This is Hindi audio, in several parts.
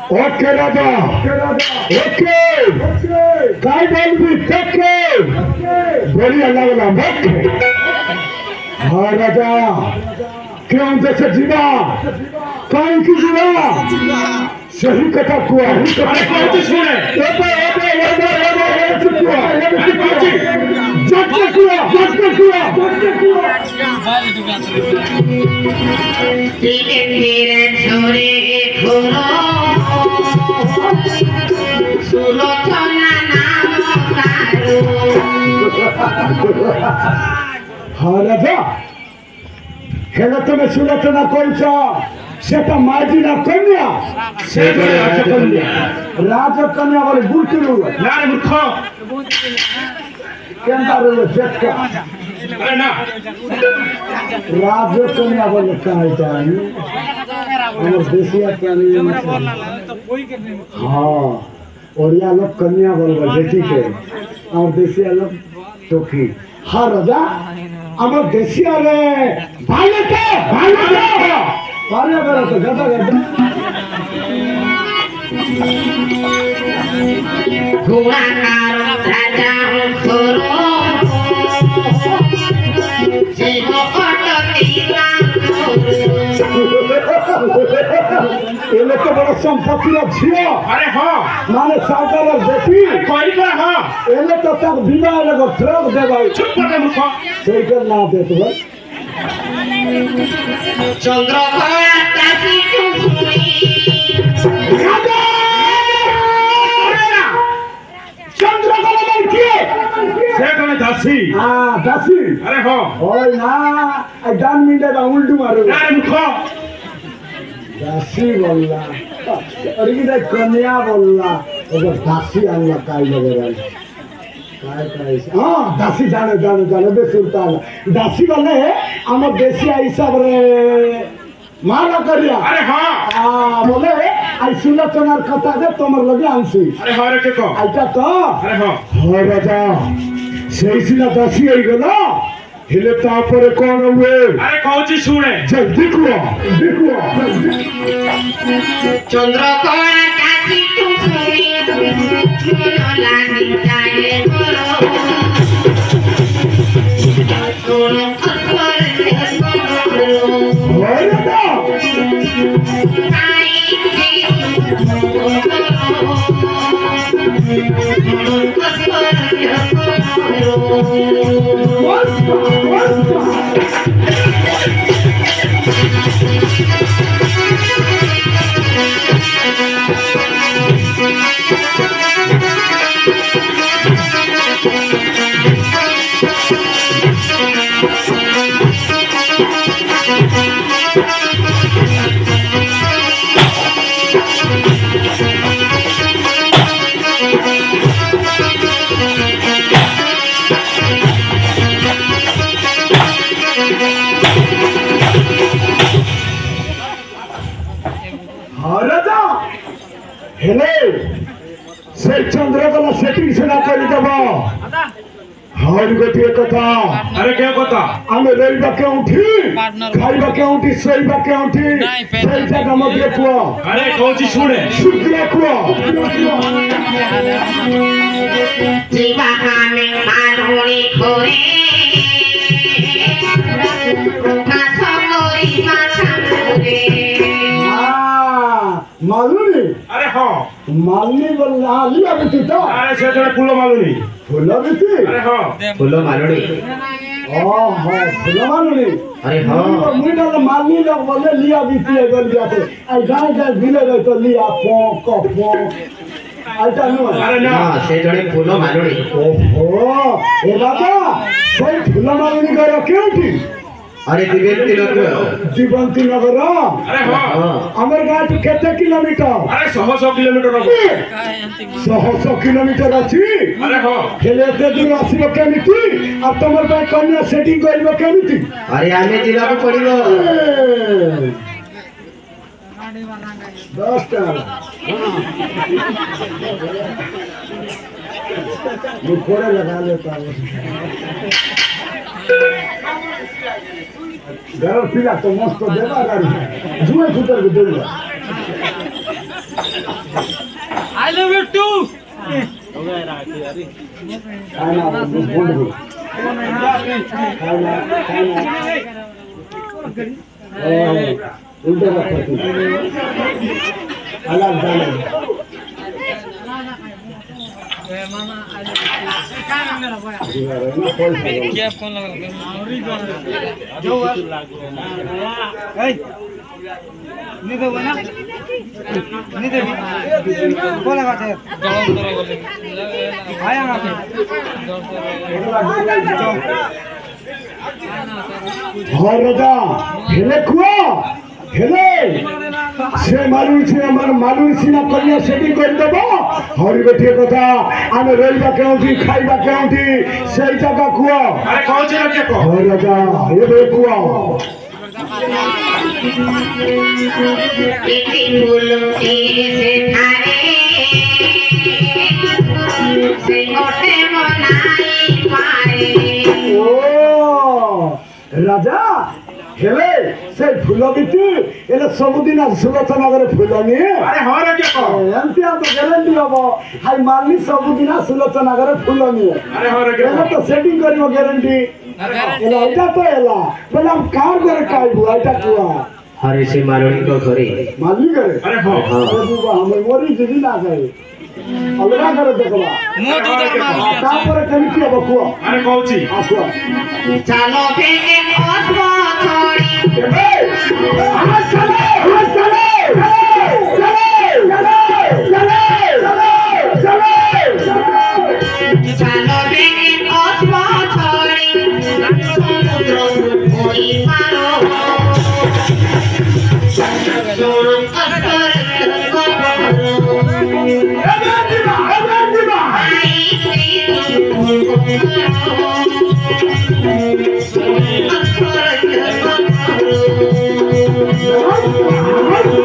Okay, Raja. Okay. Guide will be taken. Very Allah. Okay. हाँ राजा क्यों जैसे जीवा कहीं की जीवा सही कथा कुआ कौन सुने हाँ राजा हेलो तुम्हें सुलोचना कौनसा सेटा माजी ना कन्या सेटा राजकन्या वाले बुलती लोग यार मूर्ख केंद्र लोग सेटा अरे ना राजकन्या वाले कहाँ जाएंगे और देशिया क्या नहीं हाँ और यह लोग कन्या वाले बेटी के और देशिया लोग टोकी हाँ राजा अमर देशिया रे भाले पारे बरा तो गदा घोड़ा कारो राजा खोरो जीवो कटकीला ये तो बड़ा संपत्ति झियो अरे हाँ माने सागर बेटी कोई का हाँ ये तो सब विवाह लगो ट्रक दे भाई चुप कर मुख सही कर ना दे तो भाई चंद्रकला तासी चुसुनी चंद्रकला लड़की से कने दासी हां दासी अरे हो ओए ना आई डान मिंडे बा उल्टू मारो अरे मुख दासी बोलला अरे की कन्या बोलला ओकर दासी अल्लाह काई लगे भाई हाँ दासी जाने बे सुल्तान दासी वाले आम देशी हिसाब रे मारा करिया अरे हाँ बोले आई सुलोचनार कथा दे तमर लगे आनसी अरे हाँ रे को आइटा तो अरे हाँ हाँ राजा सही सिना दासी होई गला हिले तापरे कौन हुए अरे कौची सुने जल्दी देखो चंद्रकला काची तू सुनी चंद्रकला सेटिंग सेना करदेव हर गोटे कथा अरे क्या कथा आम रहा क्योंठी खाइबा क्योंठी शोबा क्योंठी सही जगह मध्य कुआ अरे कौन शुणे शुक्ला कुआ मालूनी अरे हाँ मालनी बोलना लिया बेटी तो अरे से जरा फूलो मालूनी फूलो बेटी अरे हाँ फूलो मालूनी हाँ फूलो मालूनी अरे हाँ मुझे तो मालनी लोग बोले लिया बेटी है बोल जाते आई गाय गाय बिले गए तो लिया पोंक ऐसा नहीं अरे ना से जड़े फूलो मालूनी ओहो ये बाबा कोई फूलो मालूनी करो क्यों थी अरे दिवंती नगर अरे हाँ आमर गाँव टू केते किलोमीटर अरे 100 किलोमीटर हम 100 किलोमीटर अच्छी अरे हाँ खेले एते दूर आसीबो केमिति आ तमर भाई कन्या सेटिंग करबो केमिति अरे आमे जिला को पड़िबो 10 टाका ये थोड़ा लगा लेता हूं घर पिला तो मस्त देवा गाड़ी जुए फुटर को देगा आई लव यू टू खाना बोल दो खाना उधर रखो अलग डालो मामा क्या फोन लगा नहीं तो बना नहीं तो बोला बात है आया ना हाँ राजा हेले कुआ हेले से मालूम से हमार मालूम सीना कन्या सेटिंग कर देबो हर गोटे कथा आमे रहिबा केउठी खाइबा केउठी सही जगह कुआ अरे कौन से लगे को हाँ राजा ये बे कुआ ओ राजा हेले से फूलो बिती एले सबुदिन सुलोचना करे फूलनी अरे हाँ रे क्या को एंती आ तो ग्यारंटी हबो हाई मालनी सबुदिन सुलोचना करे फूलनी अरे हाँ रे क्या एले तो सेटिंग करियो ग्यारंटी एला आइटा तो एला बोला हम कार करे काइबो आइटा कुआ अरे से मालूनी को घरे मालनी करे अरे हाँ अरे बुबा हम मोरी जिदी ना गए अलगा करे देखला मुंह तो मार लिया का पर केमिति हबो कुआ अरे कौन सी आकुआ चलो फेंके ओसमो छोड़ी चलो फेंके ओसमो छोड़ी समुद्र कोई मारो Oh,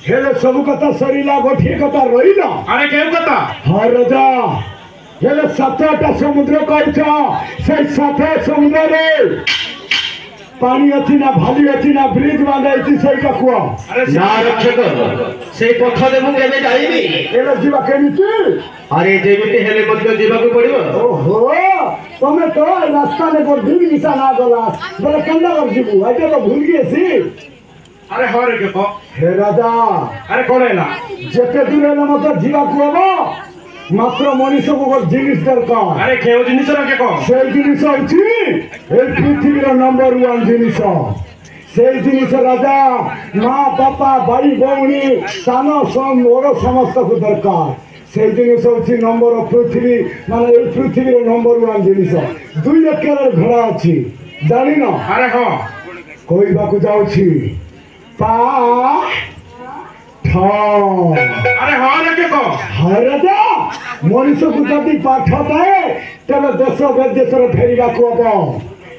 हेले सब कथा सरीला गोठे कथा रहीला अरे केउ कथा हाँ राजा हेले 7टा समुद्र कहछ से 7 समुद्र रे पानी अछि ना भाली अछि ना ब्रिज बांधाइछि सेटा कुआ अरे ନା ରକ୍ଷକ ସେଇ ପଥରେ ମୁଁ କେବେ ଯାଇନି हेले जीवा केमिति ଆରେ ଯେମିତି ହେଲେ ମଧ୍ୟ ଯିବାକୁ ପଡିବ ओहो तमे तो रास्ता में गोर दिन निशा ना गला बोले कंदा कर जीवु आटे तो भूल गए सी अरे हो रे के हे राजा अरे कोण हैला जेते दूर हेले मते जीवा कुआबो मात्र मनुष्य को गोर जिनिस दरकार अरे केउ जिनिस रे के সেই জিনিস হচ্ছে এই পৃথিবীর নম্বর 1 জিনিস সেই জিনিস রাজা মা বাবা ভাই ভৌণী সান বড় সমস্তকে দরকার সেই জিনিস হচ্ছে নম্বর পৃথিবী মানে এই পৃথিবীর নম্বর 1 জিনিস 2 একরের ঘোড়া আছে জানি না अरे हो কইবাকু যাচ্ছি পা ঠ अरे हो रे के হ্যাঁ রাজা মনুষ্যକୁ ଯଦି ପାଠ ଥାଏ ତେବେ ଦେଶ ବିଦେଶରେ ଫେରିବାକୁ ହବ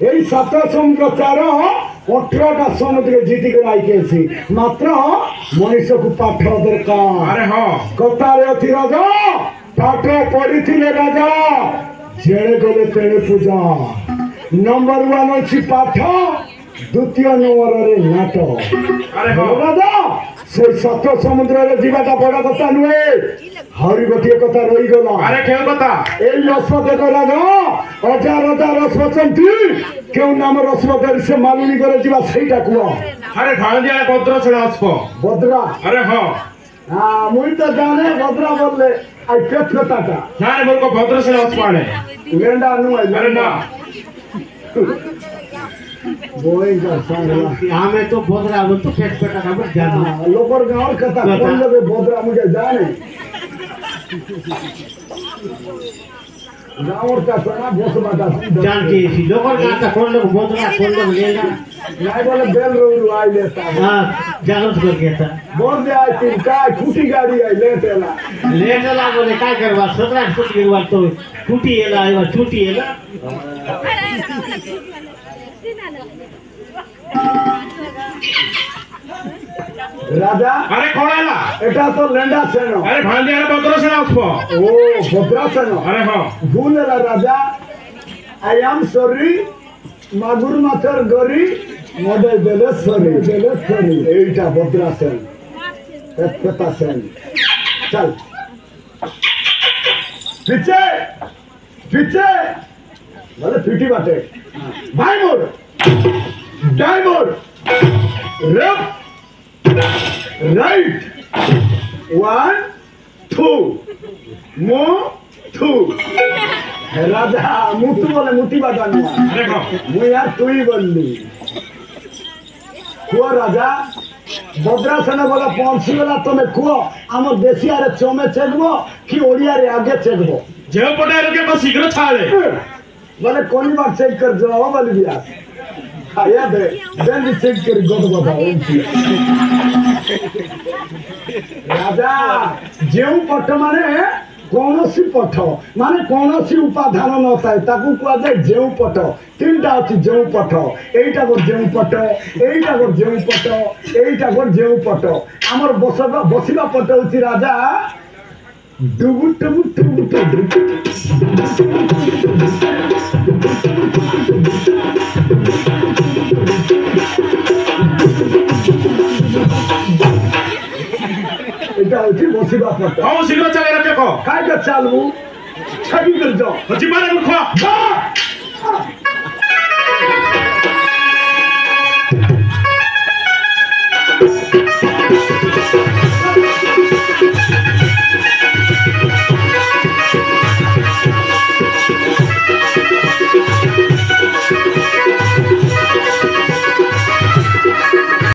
ଏଇ 7 ସମୁଦ୍ର 18ଟା ସମୁଦ୍ର ଜିତିକି ଆଇକି ମାତ୍ର ମଣିଷକୁ ପାଠ ଦରକାର अरे हो କଥାରେ ଅଛି ରାଜା ପାଠ ପଢିଥିଲେ ରାଜା ଯେଣେ ଗଲେ ତେଣେ ପୂଜା ନମ୍ବର 1 ଅଛି ପାଠ ଦ୍ୱିତୀୟ ନମ୍ବରରେ ନାଟ अरे हो ରାଜା সেই 7 ସମୁଦ୍ରରେ ଯିବାଟା ବଡ଼ କଥା ନୁହେଁ ଆହୁରି ଗୋଟିଏ କଥା ରହିଗଲା अरे केउ कथा এই রসপথে রাজা অজা রাজা রসপচন্তি কেউ নাম রসপথের সে মালুনি করে ଯିବା ସେଇଟା କୁହ अरे भांजिया भद्र से असप ভদ্রা अरे हो হ্যাঁ মুই তো জানে ভদ্রা বললে আই পেট কথাটা ना रे मोर को भद्र से असप आने লেন্ডা নু আই अरे ना বই যা সাংলা ଆମେ ତ ବଦରା ବୋଲ ତ ପେଟ ପେଟା କାମ ଜାনো লোকর গাঁর কথা কোন লগে ভদ্রা মুকে জানে গাঁর কথা না বসবাটা ଜାଣିଛି ଏଠି ଲୋକର ଗାଁଟା କୋଣ ଲୋକ ବଦରା କୋଣ ଲୋକ ଲେଲା নাই বলে বেল রইলু আইলে তা ହଁ ଜାଗତ କରିକି ତା বর্দে আইতি কাই খুঁটি গাড়ি আইলে তেলা ଲେଟ୍ ହେଲା ବୋଲେ କାଇ କରିବା ସଦରା ଛୁଟି କରିବା ତ ଛୁଟି ହେଲା ଏବା ଛୁଟି ହେଲା রাজা अरे कोण हैला এটা তো লেন্ডা সেন अरे भांजिया भद्र से असप ও ভদ্রাসন अरे हो ভুল হলা রাজা আই এম সরি মাগুর মাছের গরি মডে দেলে সরি এইটা ভদ্রাসন একটাসন চল পিছে পিছে বলে পিটি বাটে ভাই মোর ডাইমোর রেপ রাইট 1 2 মো 2 রাজা মুতু বলে মুতি বাজানো अरे हो মুই আর তুই বললি কুয়া রাজা ভদ্রাসনে বলে পৌঁছি গলা তুমি কুয়া আমার দেশিয়ারে চমে চেকবো কি ওড়িয়ারে আগে চেকবো जेव पटे रे के शीघ्र छाले বলে কোনবার চেক কর যাও বলি দিয়া খাইয়া দে দেন চেক করি গদ গদা রাজা যেউ পট মানে কৌশি পট মানে কৌশি উপাদান নথায় তাকে কুয়াযাଏ যেউ পট তিনটা আছে যেউ পট এইটা গোর যেউ পট এইটা গোর যেউ পট এইটা গোর যেউ পট আমার বসিবা পট হচ্ছে রাজা ডুবু টুবু টুবু টুবু এটা হচ্ছে বসিবা পট हो शीघ्र चले रे के কাইটা চালবু ছাগি করে যাও जीवन रुखो যা